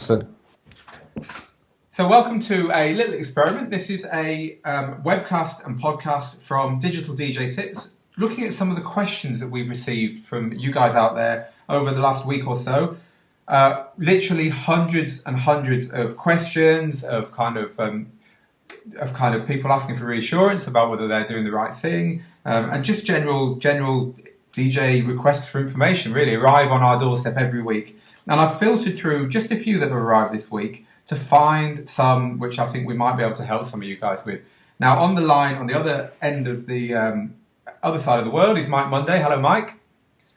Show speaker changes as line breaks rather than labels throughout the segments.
Excellent.
So welcome to a little experiment. This is a webcast and podcast from Digital DJ Tips, looking at some of the questions that we've received from you guys out there over the last week or so. Literally hundreds and hundreds of questions of kind of people asking for reassurance about whether they're doing the right thing, and just general DJ requests for information really arrive on our doorstep every week. And I've filtered through just a few that have arrived this week to find some which I think we might be able to help some of you guys with. Now on the line, on the other end of the other side of the world is Mike Monday. Hello, Mike.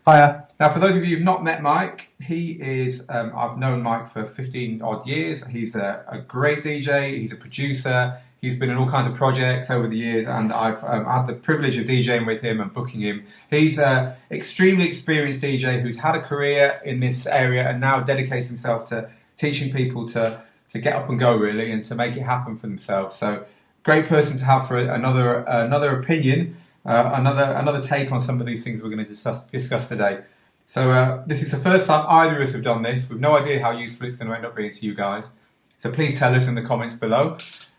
Hiya.
Now, for those of you who've not met Mike, he is, I've known Mike for 15 odd years. He's a great DJ, he's a producer, he's been in all kinds of projects over the years, and I've had the privilege of DJing with him and booking him. He's an extremely experienced DJ who's had a career in this area and now dedicates himself to teaching people to get up and go really, and to make it happen for themselves. So, great person to have for another opinion, another take on some of these things we're going to discuss today. So this is the first time either of us have done this. We've no idea how useful it's going to end up being to you guys. So please tell us in the comments below.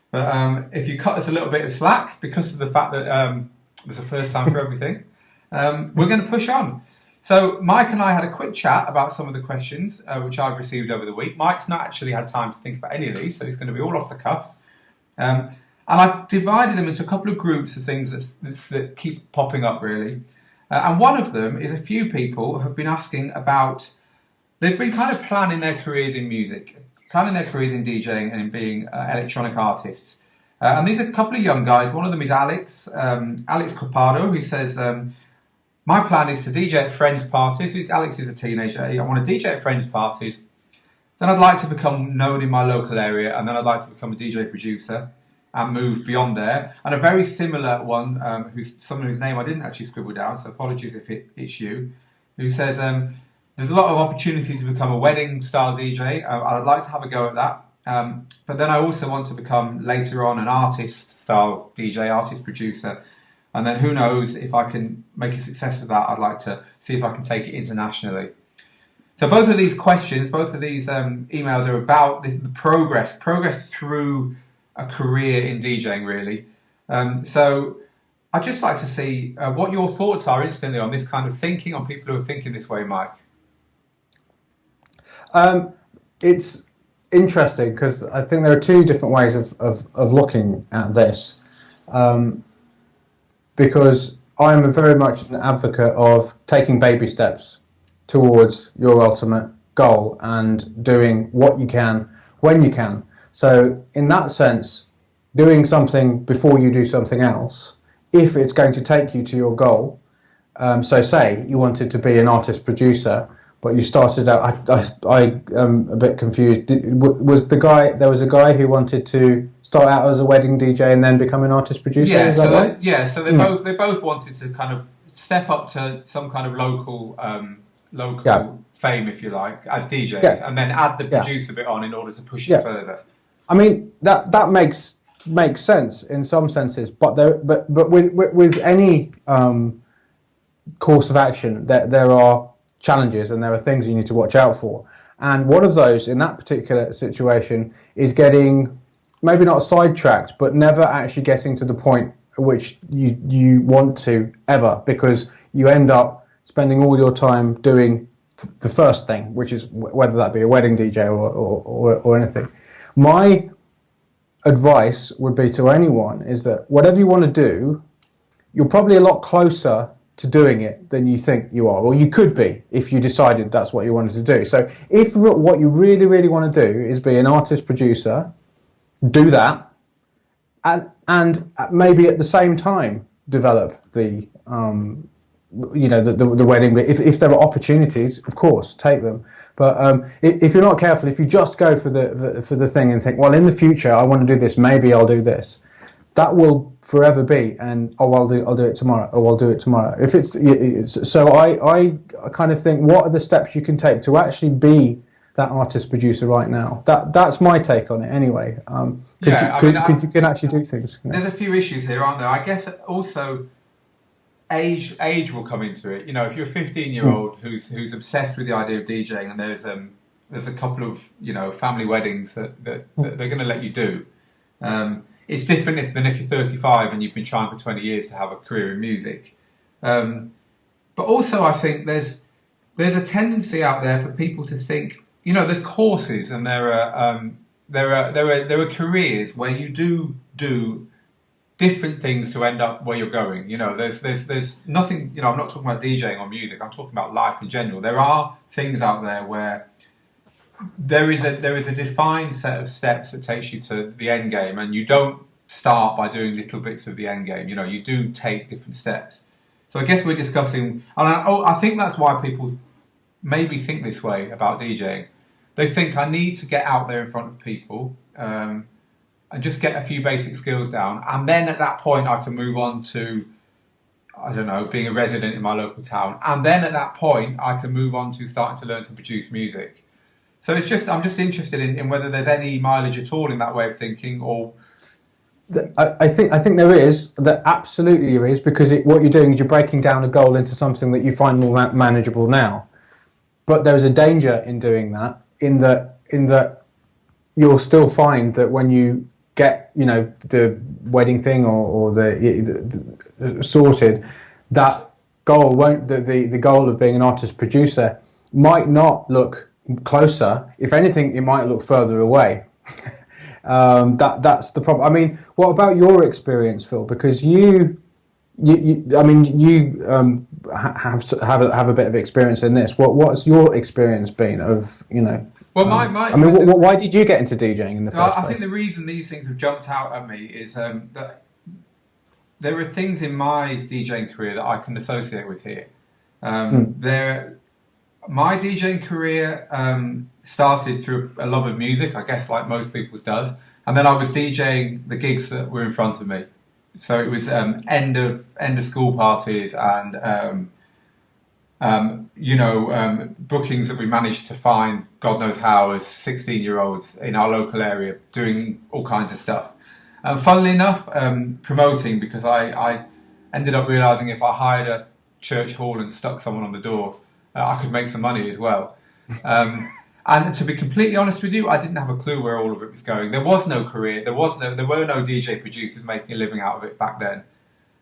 But if you cut us a little bit of slack because of the fact that there's a first time for everything, we're going to push on. So Mike and I had a quick chat about some of the questions which I've received over the week. Mike's not actually had time to think about any of these, so it's going to be all off the cuff. And I've divided them into a couple of groups of things that keep popping up really. And one of them is a few people have been asking about, they've been kind of planning their careers in music, planning their careers in DJing and in being electronic artists. And these are a couple of young guys. One of them is Alex Copado, who says, my plan is to DJ at friends' parties. Alex is a teenager. I want to DJ at friends' parties. Then I'd like to become known in my local area, and then I'd like to become a DJ producer and move beyond there. And a very similar one, who's someone whose name I didn't actually scribble down, so apologies if it's you, who says, there's a lot of opportunity to become a wedding style DJ. I'd like to have a go at that. But then I also want to become later on an artist style DJ, artist producer. And then who knows, if I can make a success of that, I'd like to see if I can take it internationally. So both of these questions, both of these emails are about the progress through a career in DJing, really. So I'd just like to see what your thoughts are instantly on this kind of thinking, on people who are thinking this way, Mike.
It's interesting because I think there are two different ways of looking at this. Because I'm very much an advocate of taking baby steps towards your ultimate goal and doing what you can when you can. So in that sense, doing something before you do something else, if it's going to take you to your goal, so say you wanted to be an artist producer, but you started out, I am a bit confused. There was a guy who wanted to start out as a wedding DJ and then become an artist producer?
Yeah,
is that right?
So they both wanted to kind of step up to some kind of local fame, if you like, as DJs, and then add the producer bit on in order to push it further.
I mean that makes sense in some senses, but with any course of action, there are challenges and there are things you need to watch out for. And one of those in that particular situation is getting maybe not sidetracked, but never actually getting to the point at which you want to ever, because you end up spending all your time doing the first thing, which is whether that be a wedding DJ or anything. My advice would be to anyone is that whatever you want to do, you're probably a lot closer to doing it than you think you are, or you could be if you decided that's what you wanted to do. So if what you really, really want to do is be an artist producer, do that, and maybe at the same time develop the wedding. If there are opportunities, of course, take them. But if you're not careful, if you just go for the thing and think, well, in the future I want to do this, maybe I'll do this, that will forever be, and I'll do it tomorrow, or I'll do it tomorrow. If so, I kind of think, what are the steps you can take to actually be that artist producer right now? That's my take on it anyway. Because you can actually do things.
There's a few issues here, aren't there? I guess also age will come into it. You know, if you're a 15-year-old who's obsessed with the idea of DJing, and there's there's a couple of family weddings that they're going to let you do. It's different than if you're 35 and you've been trying for 20 years to have a career in music. But also, I think there's a tendency out there for people to think, there's courses and there are careers where you do different things to end up where you're going. There's nothing. I'm not talking about DJing or music. I'm talking about life in general. There are things out there where there is a defined set of steps that takes you to the end game, and you don't start by doing little bits of the end game. You do take different steps. So I guess we're discussing, and I think that's why people maybe think this way about DJing. They think I need to get out there in front of people and just get a few basic skills down, and then at that point I can move on to, I don't know, being a resident in my local town, and then at that point I can move on to starting to learn to produce music. So I'm just interested in whether there's any mileage at all in that way of thinking, or
I think there is. That absolutely there is, because what you're doing is you're breaking down a goal into something that you find more manageable now. But there is a danger in doing that, in that you'll still find that when you get the wedding thing or the sorted, that goal won't the goal of being an artist producer might not look closer. If anything, it might look further away. That's the problem. I mean, what about your experience, Phil? Because you have a bit of experience in this. What's your experience been of
Well,
why did you get into DJing in the first place?
I think the reason these things have jumped out at me is that there are things in my DJing career that I can associate with here. My DJing career started through a love of music, I guess, like most people's does, and then I was DJing the gigs that were in front of me. So it was end of school parties and bookings that we managed to find, God knows how, as 16-year-olds in our local area doing all kinds of stuff. Funnily enough, promoting, because I ended up realising if I hired a church hall and stuck someone on the door, I could make some money as well. And to be completely honest with you, I didn't have a clue where all of it was going. There was no career. There were no DJ producers making a living out of it back then.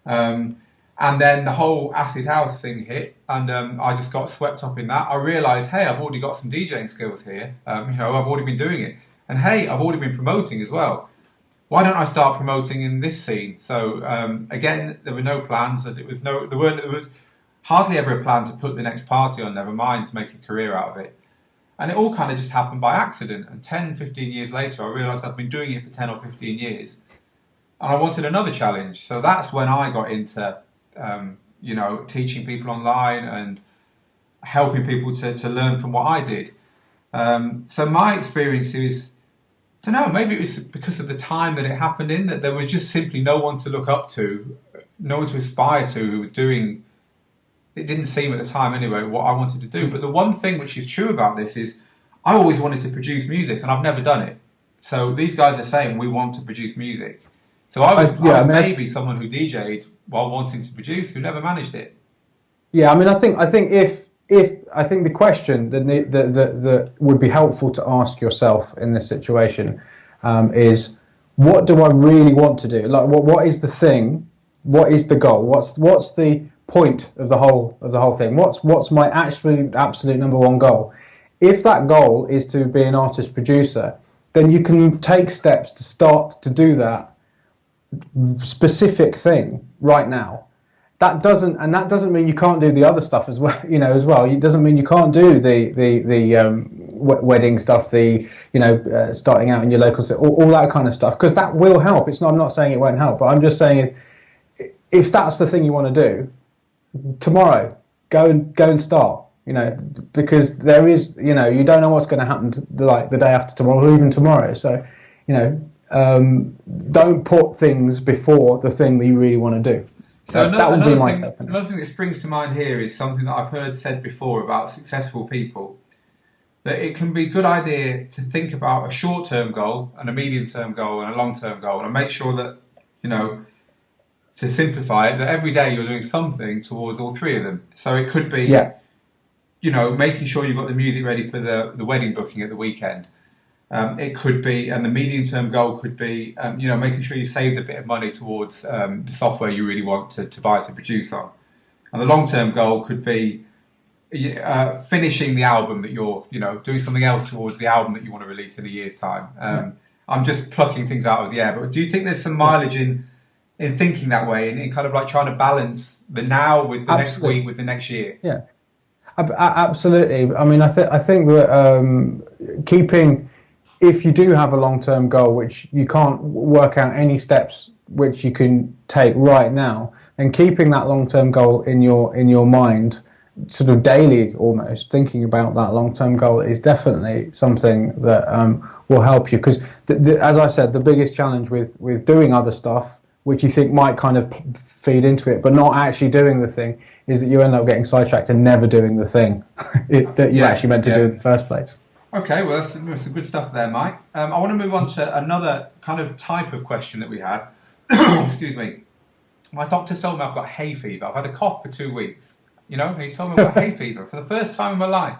And then the whole acid house thing hit, and I just got swept up in that. I realised, hey, I've already got some DJing skills here. I've already been doing it, and hey, I've already been promoting as well. Why don't I start promoting in this scene? So again, there were no plans, and there was hardly ever a plan to put the next party on. Never mind to make a career out of it. And it all kind of just happened by accident. And 10, 15 years later, I realised I'd been doing it for 10 or 15 years. And I wanted another challenge. So that's when I got into, teaching people online and helping people to learn from what I did. So my experience is, I don't know, maybe it was because of the time that it happened in, that there was just simply no one to look up to, no one to aspire to who was doing. It didn't seem at the time anyway what I wanted to do. But the one thing which is true about this is I always wanted to produce music and I've never done it. So these guys are saying we want to produce music. So I was maybe someone who DJ'd while wanting to produce, who never managed it.
Yeah, I mean, I think the question that would be helpful to ask yourself in this situation is, what do I really want to do? Like, what is the thing? What is the goal? What's the point of the whole thing? What's my absolute number one goal? If that goal is to be an artist producer, then you can take steps to start to do that specific thing right now. That doesn't mean you can't do the other stuff as well. It doesn't mean you can't do the wedding stuff, starting out in your local, all that kind of stuff, because that will help. I'm not saying it won't help, but I'm just saying if that's the thing you want to do, tomorrow go and start. Because there is, you don't know what's going to happen the day after tomorrow or even tomorrow. So, don't put things before the thing that you really want to do.
So
that would be my take.
Another thing that springs to mind here is something that I've heard said before about successful people, that it can be a good idea to think about a short-term goal and a medium-term goal and a long-term goal, and make sure that, to simplify it, that every day you're doing something towards all three of them. So it could be, making sure you've got the music ready for the wedding booking at the weekend. It could be, and the medium-term goal could be, making sure you saved a bit of money towards the software you really want to buy to produce on. And the long-term goal could be finishing the album that you're, doing something else towards the album that you want to release in a year's time. I'm just plucking things out of the air, but do you think there's some mileage in thinking that way, and in kind of like trying to balance the now with the next week with the next year?
Yeah, absolutely. I mean, I think that keeping, if you do have a long-term goal, which you can't work out any steps which you can take right now, then keeping that long-term goal in your mind, sort of daily almost, thinking about that long-term goal is definitely something that will help you. Because as I said, the biggest challenge with doing other stuff, which you think might kind of feed into it, but not actually doing the thing, is that you end up getting sidetracked and never doing the thing that you actually meant to do in the first place.
Okay, well, that's some good stuff there, Mike. I want to move on to another kind of type of question that we had. Excuse me. My doctor's told me I've got hay fever. I've had a cough for 2 weeks. He's told me I've got hay fever for the first time in my life.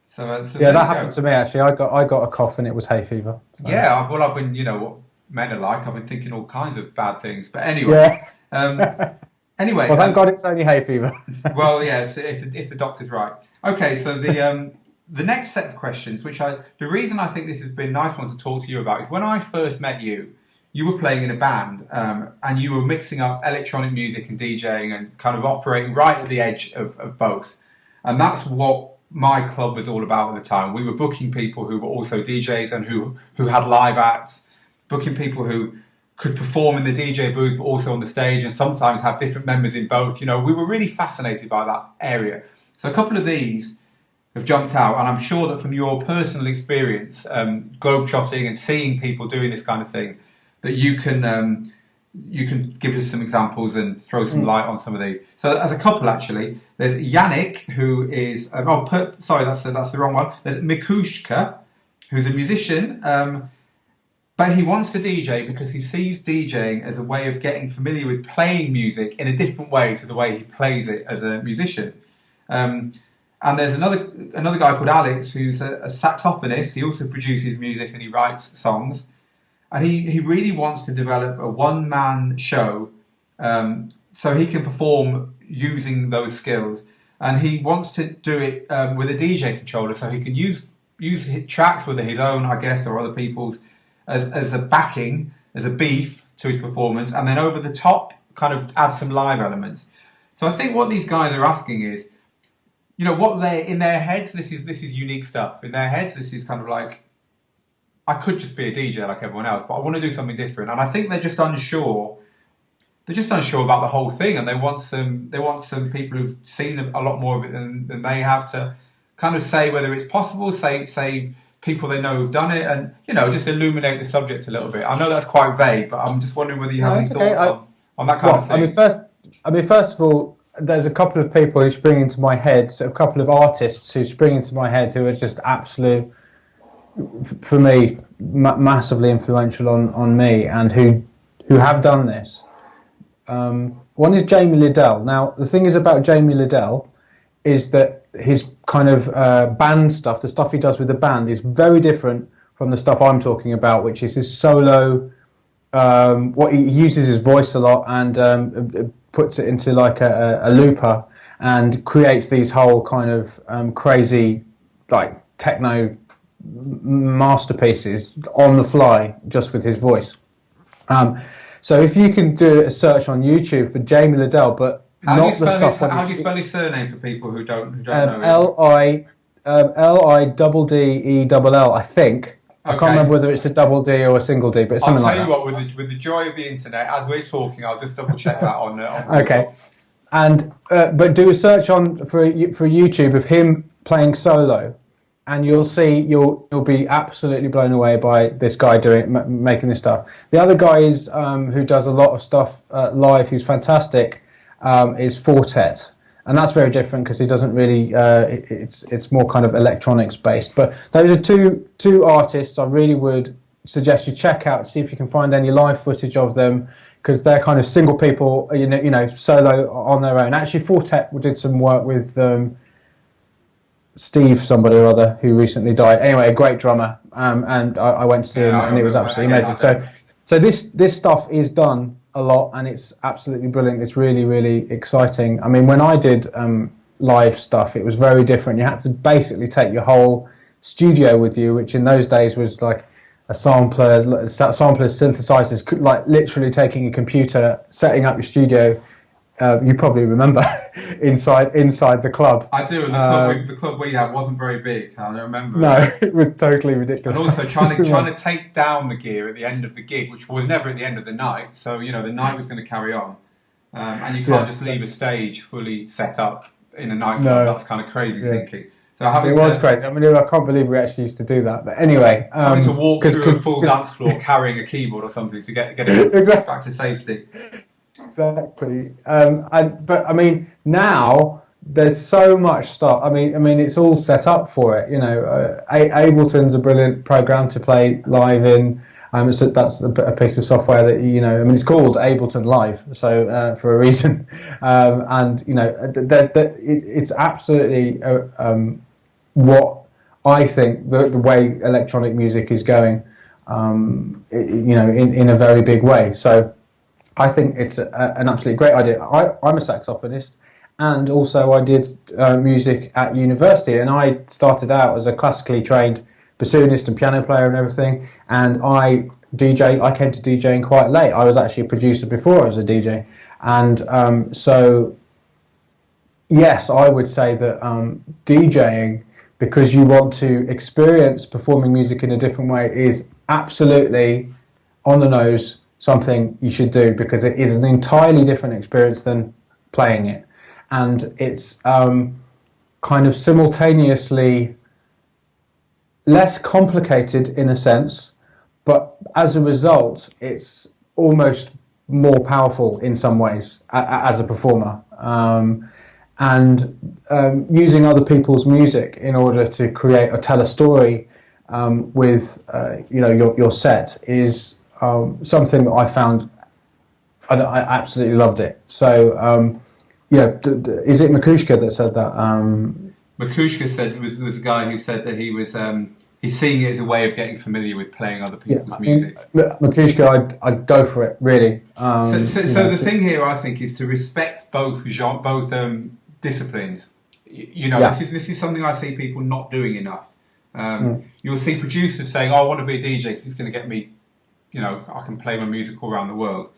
So
that happened to me actually. I got a cough and it was hay fever. So.
Yeah, well, I've been, what men are like. I've been thinking all kinds of bad things. But anyway.
Yeah.
Anyway.
Well, thank God it's only hay fever.
Well, yeah, so if the doctor's right. Okay, so the next set of questions, the reason I think this has been a nice one to talk to you about is when I first met you, you were playing in a band and you were mixing up electronic music and DJing and kind of operating right at the edge of both. And that's what my club was all about at the time. We were booking people who were also DJs and who had live acts, booking people who could perform in the DJ booth but also on the stage, and sometimes have different members in both. We were really fascinated by that area. So a couple of these have jumped out, and I'm sure that from your personal experience, globetrotting and seeing people doing this kind of thing, that you can give us some examples and throw some light on some of these. So as a couple, actually, there's Yannick, who is sorry, that's the wrong one. There's Mikushka, who's a musician, but he wants to DJ because he sees DJing as a way of getting familiar with playing music in a different way to the way he plays it as a musician. And there's another guy called Alex, who's a saxophonist. He also produces music and he writes songs. And he really wants to develop a one-man show so he can perform using those skills. And he wants to do it with a DJ controller so he can use tracks, whether his own, I guess, or other people's, as a backing, as a beef to his performance. And then over the top, kind of add some live elements. So I think what these guys are asking is, what they in their heads, this is unique stuff. In their heads, this is kind of like, I could just be a DJ like everyone else, but I want to do something different. And I think they're just unsure. They're just unsure about the whole thing, and they want some people who've seen a lot more of it than they have to kind of say whether it's possible. Say people they know who've done it, and just illuminate the subject a little bit. I know that's quite vague, but I'm just wondering whether you have any thoughts on that kind of thing.
First of all, there's a couple of people who spring into my head, so a couple of artists who spring into my head who are just absolute, for me, massively influential on me, and who have done this. One is Jamie Liddell. Now, the thing is about Jamie Liddell is that his kind of band stuff, the stuff he does with the band, is very different from the stuff I'm talking about, which is his solo. What he uses his voice a lot and puts it into like a looper and creates these whole kind of crazy like techno masterpieces on the fly just with his voice. So if you can do a search on YouTube for Jamie Liddell, but how do you spell his surname for people who don't know? L-I-D-D-E-L-L, I think. I can't remember whether it's a double D or a single D, but it's something like that.
I'll tell you what, with the joy of the internet, as we're talking, I'll just double check that on
okay. And but do a search for YouTube of him playing solo, and you'll see you'll be absolutely blown away by this guy making this stuff. The other guy is who does a lot of stuff live, who's fantastic, is Fortet. And that's very different because he doesn't really. It's more kind of electronics based. But those are two artists I really would suggest you check out. See if you can find any live footage of them, because they're kind of single people, solo on their own. Actually, Fortet did some work with Steve, somebody or other, who recently died. Anyway, a great drummer, and I went to see him, and it was absolutely amazing. So this stuff is done a lot, and it's absolutely brilliant. It's really, really exciting. I mean, when I did live stuff, it was very different. You had to basically take your whole studio with you, which in those days was like a samplers, synthesizers, like literally taking a computer, setting up your studio. You probably remember inside the club.
I do. And the club we had wasn't very big. I remember.
No, it was totally ridiculous.
And also trying to take down the gear at the end of the gig, which was never at the end of the night. So the night was going to carry on, and you can't just leave a stage fully set up in a nightclub. No. That's kind of crazy thinking. So
it was crazy. I mean, I can't believe we actually used to do that. But anyway,
having to walk through a full dance floor carrying a keyboard or something to get it exactly back to safety.
Exactly. But I mean, now there's so much stuff. I mean, it's all set up for it. Ableton's a brilliant program to play live in. So that's a piece of software that I mean, it's called Ableton Live, so for a reason. And it's absolutely what I think the way electronic music is going. In a very big way. So I think it's an absolutely great idea. I'm a saxophonist, and also I did music at university, and I started out as a classically trained bassoonist and piano player and everything, and I came to DJing quite late. I was actually a producer before I was a DJ, and so yes, I would say that DJing, because you want to experience performing music in a different way, is absolutely on the nose something you should do, because it is an entirely different experience than playing it, and it's kind of simultaneously less complicated in a sense, but as a result it's almost more powerful in some ways as a performer, and using other people's music in order to create or tell a story with your set is something that I found. I absolutely loved it. So is it Makushka that said that?
Makushka said was a guy who said that he was he's seeing it as a way of getting familiar with playing other people's music.
Makushka, I'd go for it really.
So the thing here, I think, is to respect both disciplines. This is something I see people not doing enough. You'll see producers saying, "Oh, I want to be a DJ because it's going to get me, I can play my music all around the world."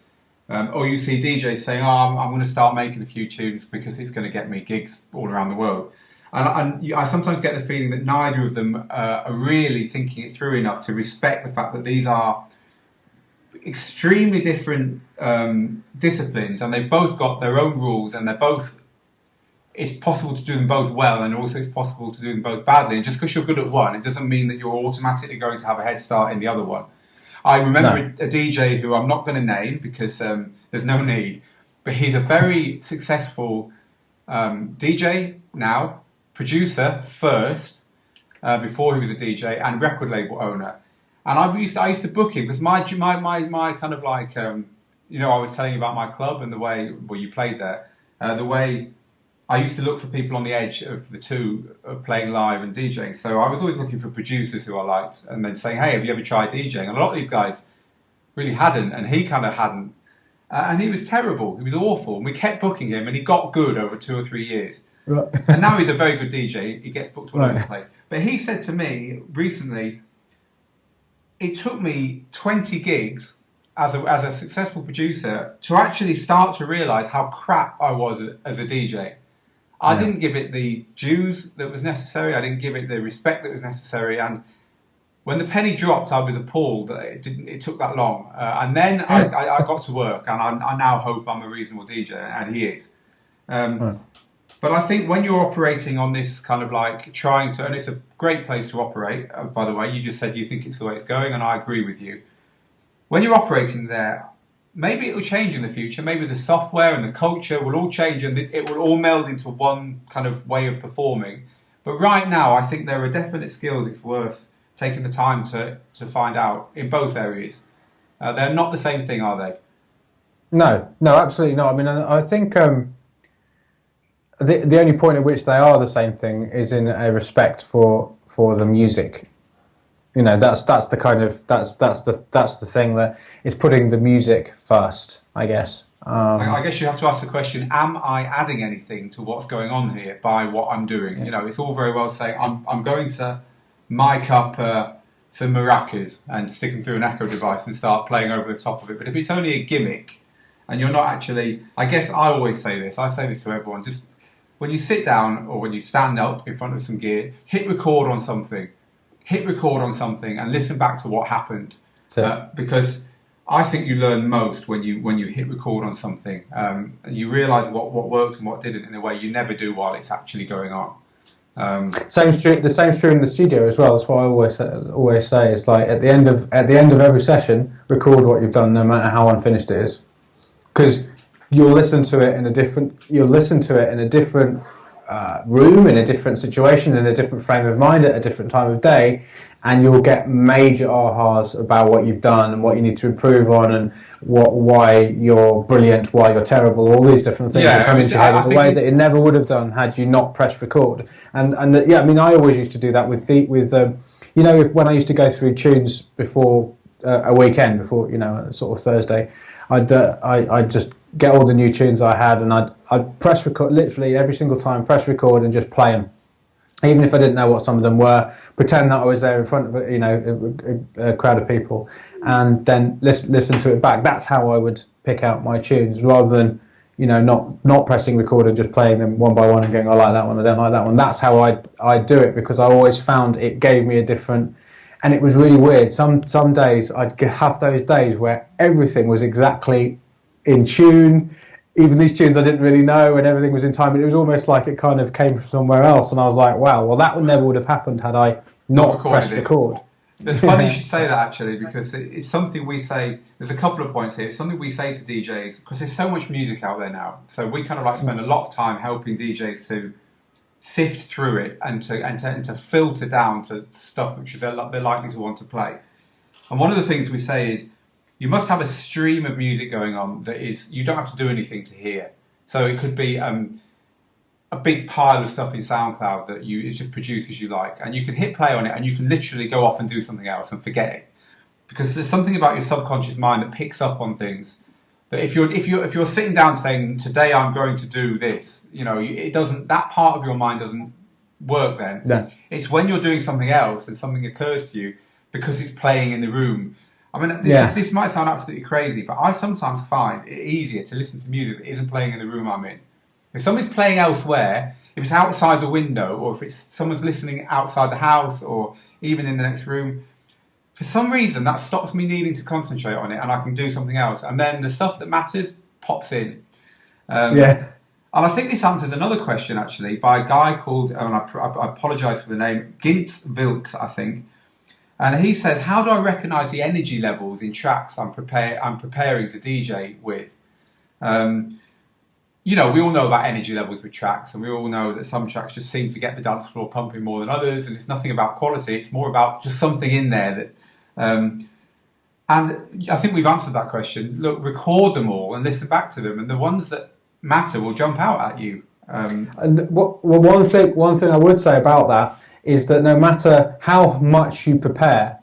Or you see DJs saying, "Oh, I'm going to start making a few tunes because it's going to get me gigs all around the world." And I sometimes get the feeling that neither of them are really thinking it through enough to respect the fact that these are extremely different disciplines, and they've both got their own rules, and it's possible to do them both well, and also it's possible to do them both badly. And just because you're good at one, it doesn't mean that you're automatically going to have a head start in the other one. I remember a DJ who I'm not going to name because there's no need, but he's a very successful DJ now, producer first, before he was a DJ, and record label owner. And I used to book him because my kind of like, I was telling you about my club and the way you played there, the way I used to look for people on the edge of the two, of playing live and DJing. So I was always looking for producers who I liked, and then saying, "Hey, have you ever tried DJing?" And a lot of these guys really hadn't, and he kind of hadn't. And he was terrible. He was awful. And we kept booking him, and he got good over 2 or 3 years. Right. And now he's a very good DJ. He gets booked all over the place. But he said to me recently, it took me 20 gigs as a successful producer to actually start to realise how crap I was as a DJ. I didn't give it the dues that was necessary. I didn't give it the respect that was necessary. And when the penny dropped, I was appalled that it took that long. And then I got to work, and I now hope I'm a reasonable DJ, and he is. But I think when you're operating on this kind of like trying to, and it's a great place to operate, by the way, you just said you think it's the way it's going, and I agree with you. When you're operating there, maybe it will change in the future. Maybe the software and the culture will all change, and it will all meld into one kind of way of performing. But right now, I think there are definite skills it's worth taking the time to find out in both areas. They're not the same thing, are they?
No, absolutely not. I mean, I think the only point at which they are the same thing is in a respect for the music. You know, that's the kind of that's the thing that is putting the music first, I guess.
I guess you have to ask the question: am I adding anything to what's going on here by what I'm doing?
Yeah.
You know, it's all very well saying I'm going to mic up some maracas and stick them through an echo device and start playing over the top of it. But if it's only a gimmick and you're not actually, I guess I always say this. I say this to everyone: just when you sit down or when you stand up in front of some gear, hit record on something. Hit record on something and listen back to what happened, because I think you learn most when you hit record on something. You realise what worked and what didn't in a way you never do while it's actually going on.
Same's true. The same's true in the studio as well. That's what I always say. It's like at the end of every session, record what you've done, no matter how unfinished it is, because you'll listen to it in a different room, in a different situation, in a different frame of mind at a different time of day, and you'll get major ahas about what you've done and what you need to improve on, and why you're brilliant, why you're terrible. All these different things will come into your head in a way that it never would have done had you not pressed record. And I mean, I always used to do that with you know, when I used to go through tunes before a weekend, before, you know, sort of Thursday, I'd just get all the new tunes I had, and I'd press record literally every single time, press record and just play them, even if I didn't know what some of them were. Pretend that I was there in front of a crowd of people, and then listen to it back. That's how I would pick out my tunes, rather than, you know, not pressing record and just playing them one by one and going, I like that one, I don't like that one. That's how I do it, because I always found it gave me a different. And it was really weird. Some days I'd have those days where everything was exactly in tune, even these tunes I didn't really know, and everything was in time. And it was almost like it kind of came from somewhere else. And I was like, wow, well, that never would have happened had I not pressed record.
It's funny you should say that, actually, because it's something we say. There's a couple of points here. It's something we say to DJs, because there's so much music out there now. So we kind of like spend a lot of time helping DJs to sift through it and to filter down to stuff which they're likely to want to play. And one of the things we say is you must have a stream of music going on that is, you don't have to do anything to hear. So it could be a big pile of stuff in SoundCloud that it's just produced as you like, and you can hit play on it and you can literally go off and do something else and forget it, because there's something about your subconscious mind that picks up on things. But if you're sitting down saying, today I'm going to do this, you know, it doesn't, that part of your mind doesn't work then.
No.
It's when you're doing something else and something occurs to you because it's playing in the room. I mean, this might sound absolutely crazy, but I sometimes find it easier to listen to music that isn't playing in the room I'm in. If something's playing elsewhere, if it's outside the window, or if it's someone's listening outside the house, or even in the next room, for some reason, that stops me needing to concentrate on it, and I can do something else. And then the stuff that matters pops in. And I think this answers another question, actually, by a guy called, and I apologise for the name, Gint Vilks, I think. And he says, how do I recognise the energy levels in tracks I'm preparing to DJ with? You know, we all know about energy levels with tracks, and we all know that some tracks just seem to get the dance floor pumping more than others, and it's nothing about quality, it's more about just something in there that... and I think we've answered that question. Look, record them all and listen back to them, and the ones that matter will jump out at you.
And one thing I would say about that is that no matter how much you prepare,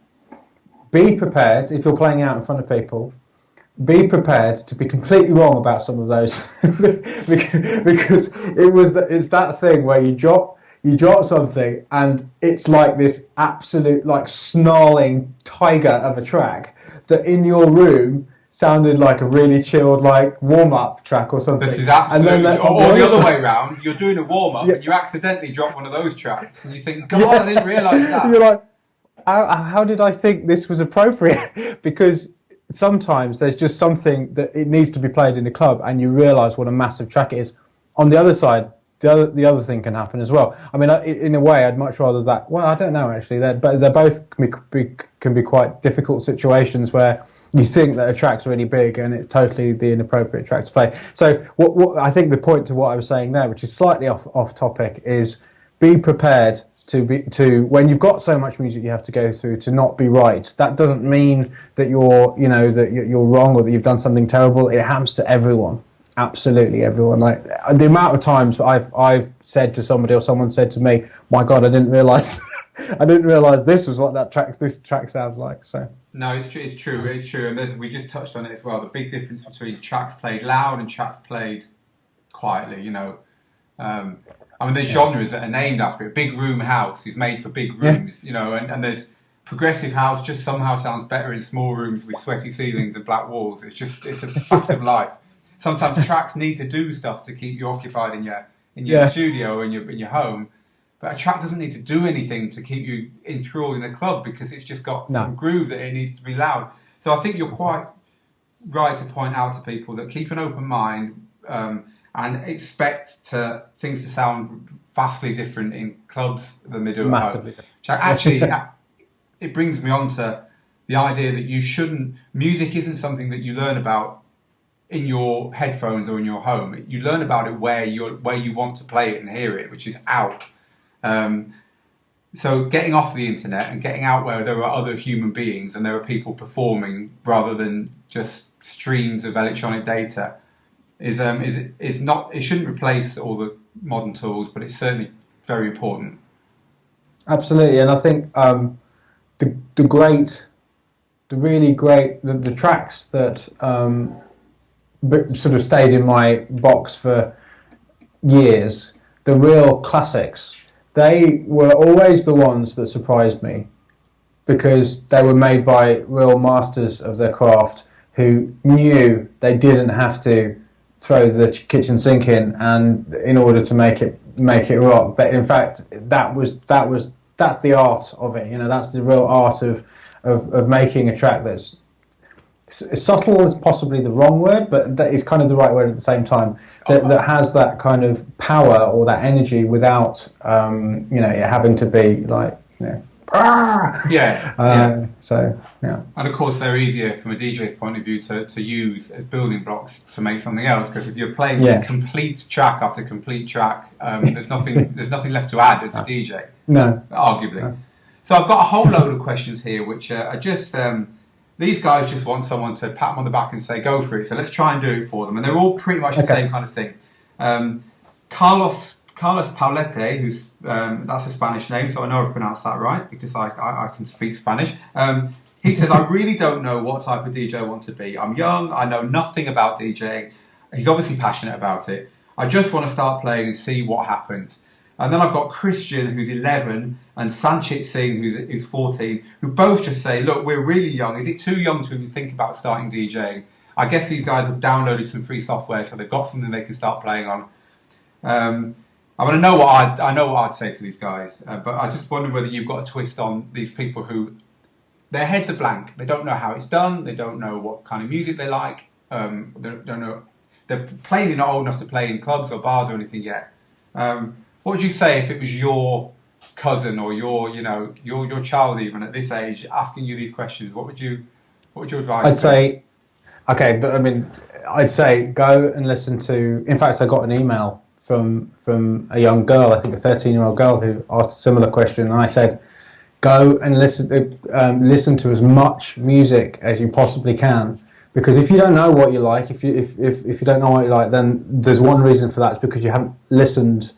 be prepared if you're playing out in front of people. Be prepared to be completely wrong about some of those, because it's that thing where you drop something and it's like this absolute like snarling tiger of a track that in your room sounded like a really chilled like warm-up track or something.
This is absolutely, or the other way around. You're doing a warm-up and you accidentally drop one of those tracks and you think, God, I didn't realise that.
You're like, how did I think this was appropriate? Because sometimes there's just something that it needs to be played in the club, and you realise what a massive track it is. On the other side, the other thing can happen as well. I mean, in a way, I'd much rather that. Well, I don't know actually. They're both can be quite difficult situations where you think that a track's really big and it's totally the inappropriate track to play. So, what I think the point to what I was saying there, which is slightly off topic, is be prepared to when you've got so much music you have to go through to not be right. That doesn't mean that you're wrong or that you've done something terrible. It happens to everyone. Absolutely, everyone. Like the amount of times I've said to somebody or someone said to me, "My God, I didn't realize, I didn't realize this was what this track sounds like." So
No, it's true, it's true, and we just touched on it as well. The big difference between tracks played loud and tracks played quietly. Um, I mean, there's genres that are named after it. Big room house is made for big
yeah,
rooms, and there's progressive house just somehow sounds better in small rooms with sweaty ceilings and black walls. It's a fact of life. Sometimes tracks need to do stuff to keep you occupied in your
yeah,
studio or in your home. But a track doesn't need to do anything to keep you enthralled in a club because it's just got some
no,
groove that it needs to be loud. So I think you're quite right to point out to people that keep an open mind and expect things to sound vastly different in clubs than they do at home.
massively different.
Actually, it brings me on to the idea that music isn't something that you learn about in your headphones or in your home. You learn about it where you want to play it and hear it, which is out. Um, so getting off the internet and getting out where there are other human beings and there are people performing rather than just streams of electronic data is not. It shouldn't replace all the modern tools, but it's certainly very important.
Absolutely, and I think the great, the really great, the tracks that sort of stayed in my box for years, the real classics, they were always the ones that surprised me because they were made by real masters of their craft who knew they didn't have to throw the kitchen sink in in order to make it rock. But in fact, that's the art of it. That's the real art of making a track that's subtle is possibly the wrong word, but that is kind of the right word at the same time. That has that kind of power or that energy without it having to be like
Yeah.
So yeah.
And of course, they're easier from a DJ's point of view to use as building blocks to make something else. Because if you're playing just complete track after complete track, there's nothing left to add as a DJ.
No,
arguably. No. So I've got a whole load of questions here, which are just these guys just want someone to pat them on the back and say go for it. So let's try and do it for them, and they're all pretty much the same kind of thing. Carlos Paulete, who's that's a Spanish name, so I know I've pronounced that right because I can speak Spanish. He says, I really don't know what type of DJ I want to be. I'm young, I know nothing about DJing. He's obviously passionate about it. I just want to start playing and see what happens. And then I've got Christian, who's 11, and Sanchit Singh, who's 14, who both just say, look, we're really young. Is it too young to even think about starting DJing? I guess these guys have downloaded some free software, so they've got something they can start playing on. I know what I'd say to these guys, but I just wonder whether you've got a twist on these people who their heads are blank. They don't know how it's done. They don't know what kind of music they like. They don't know. They're plainly not old enough to play in clubs or bars or anything yet. What would you say if it was your cousin or your child even at this age asking you these questions? What would you advise?
I'd say, okay, but I mean, I'd say go and listen to. In fact, I got an email from a young girl, I think a 13-year-old girl, who asked a similar question, and I said, go and listen to as much music as you possibly can. Because if you don't know what you like, if you don't know what you like, then there's one reason for that. It's because you haven't listened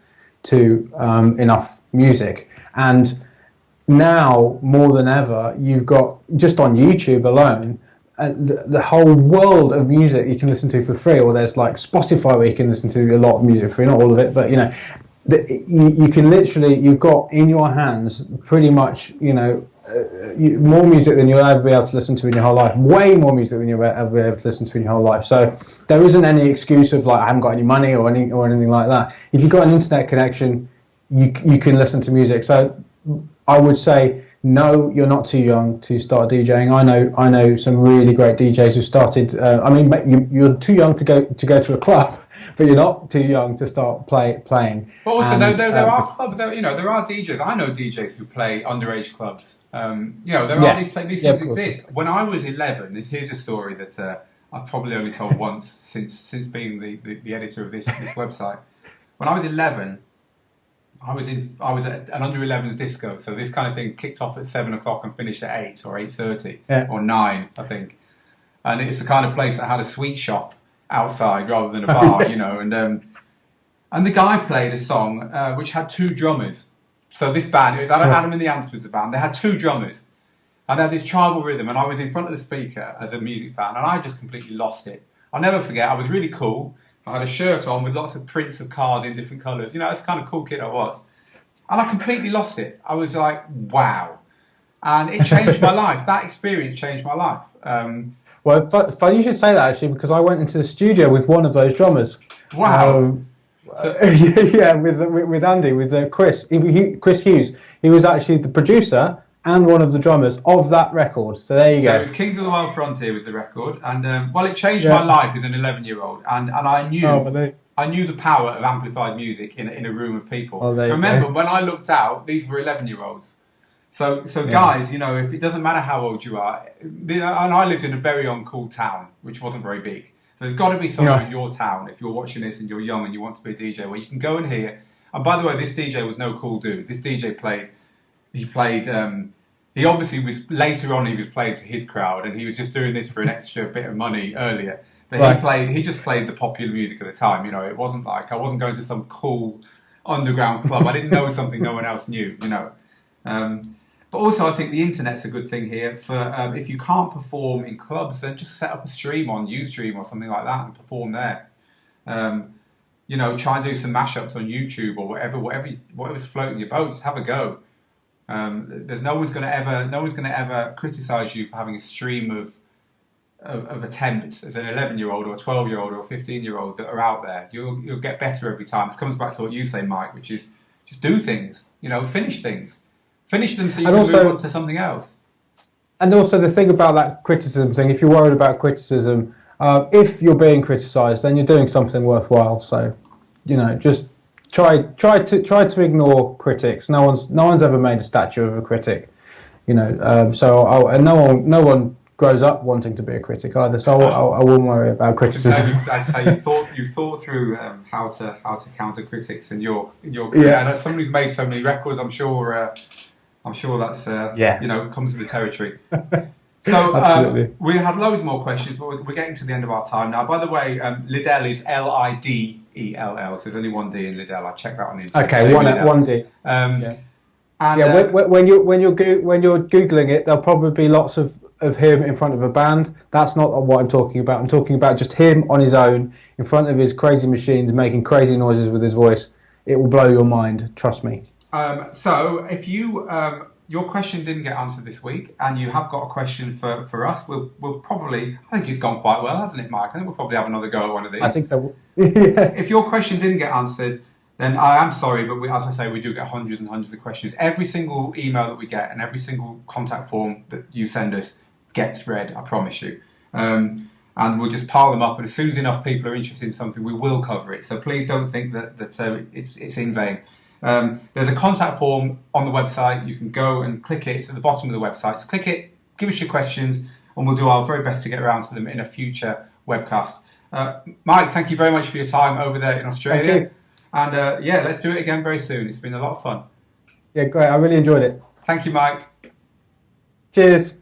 to enough music. And now more than ever, you've got just on YouTube alone the whole world of music you can listen to for free. Or there's like Spotify where you can listen to a lot of music for free, not all of it, but you can literally, you've got in your hands pretty much more music than you'll ever be able to listen to in your whole life. Way more music than you'll ever be able to listen to in your whole life. So there isn't any excuse of like I haven't got any money or anything like that. If you've got an internet connection, you can listen to music. So I would say no, you're not too young to start DJing. I know some really great DJs who started. You're too young to go to a club, but you're not too young to start playing.
But also, there are clubs. There are DJs. I know DJs who play underage clubs. These things exist. When I was 11, here's a story that I've probably only told once since being the editor of this website. When I was 11, I was at an under 11s disco. So this kind of thing kicked off at 7 o'clock and finished at 8 or 8:30 or 9, I think. And it's the kind of place that had a sweet shop outside rather than a bar, you know. And the guy played a song which had two drummers. So this band, it was Adam and the Ants was the band. They had two drummers, and they had this tribal rhythm. And I was in front of the speaker as a music fan, and I just completely lost it. I'll never forget. I was really cool. I had a shirt on with lots of prints of cars in different colours. You know, that's the kind of cool kid I was. And I completely lost it. I was like, wow. And it changed my life. That experience changed my life.
Well, funny you should say that, actually, because I went into the studio with one of those drummers.
Wow.
Yeah, with Andy, with Chris. Chris Hughes. He was actually the producer and one of the drummers of that record. So there you go.
So it was Kings of the Wild Frontier was the record. And, well, it changed my life as an 11-year-old. And I knew... I knew the power of amplified music in a room of people. Remember, when I looked out, these were 11-year-olds. So guys, you know, if it doesn't matter how old you are, and I lived in a very uncool town, which wasn't very big. So there's got to be somewhere in your town, if you're watching this and you're young and you want to be a DJ, where you can go and hear. And by the way, this DJ was no cool dude. This DJ played, he obviously was, later on he was playing to his crowd, and he was just doing this for an extra bit of money earlier. But he just played the popular music at the time, you know. It wasn't like, I wasn't going to some cool underground club. I didn't know something no one else knew, you know. But also I think the internet's a good thing here for, if you can't perform in clubs, then just set up a stream on Ustream or something like that and perform there. You know, try and do some mashups on YouTube or whatever's floating your boat, just have a go. There's no one's going to ever criticize you for having a stream of attempts as an 11-year-old or a 12-year-old or a 15-year-old that are out there. You'll get better every time. This comes back to what you say, Mike, which is just do things. You know, finish things. Finish them so you can move on to something else.
And also the thing about that criticism thing, if you're worried about criticism, if you're being criticised, then you're doing something worthwhile. So, you know, just try to ignore critics. No one's ever made a statue of a critic. You know, and no one grows up wanting to be a critic either, so I wouldn't worry about criticism.
You thought through how to counter critics in your career, and as somebody who's made so many records, I'm sure that's you know, comes with the territory. So we had loads more questions, but we're getting to the end of our time now. By the way, Liddell is Liddell, so there's only one D in Liddell. I checked that on the internet.
Okay, one D. And, when you're googling it, there'll probably be lots of him in front of a band. That's not what I'm talking about. I'm talking about just him on his own in front of his crazy machines, making crazy noises with his voice. It will blow your mind. Trust me.
So if you your question didn't get answered this week, and you have got a question for us, we'll probably. I think it's gone quite well, hasn't it, Mike? I think we'll probably have another go at one of these.
I think so.
If your question didn't get answered, then I am sorry, but as I say, we do get hundreds and hundreds of questions. Every single email that we get and every single contact form that you send us gets read, I promise you. And we'll just pile them up, and as soon as enough people are interested in something, we will cover it. So please don't think that it's in vain. There's a contact form on the website. You can go and click it. It's at the bottom of the website. Just click it, give us your questions, and we'll do our very best to get around to them in a future webcast. Mike, thank you very much for your time over there in Australia.
Thank you.
And let's do it again very soon. It's been a lot of fun.
Yeah, great. I really enjoyed it.
Thank you, Mike.
Cheers.